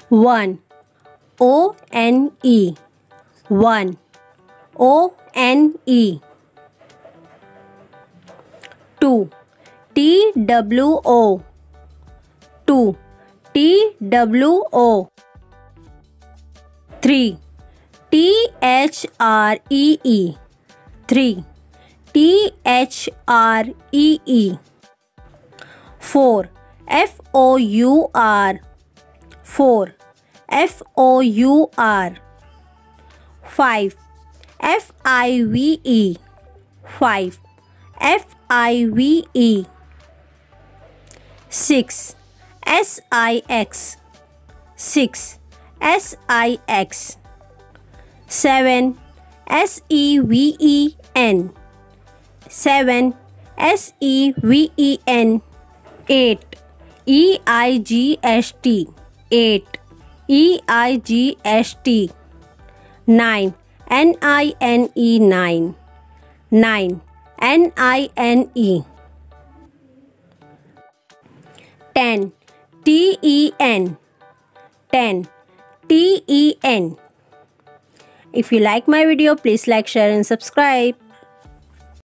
1. O-N-E. 1. O-N-E. 2. T-W-O. 2. T-W-O. 3. T-H-R-E-E. 3. T-H-R-E-E. 4. F-O-U-R. 4. F-O-U-R. 5. F-I-V-E. 5. F-I-V-E. 6. S-I-X. 6. S-I-X. 7. S-E-V-E-N. 7. S-E-V-E-N. 8. E-I-G-H-T. 8. E-I-G-H-T. 9. N-I-N-E. 9. 9. N-I-N-E. 10. T-E-N. 10. T-E-N. If you like my video, please like, share and subscribe.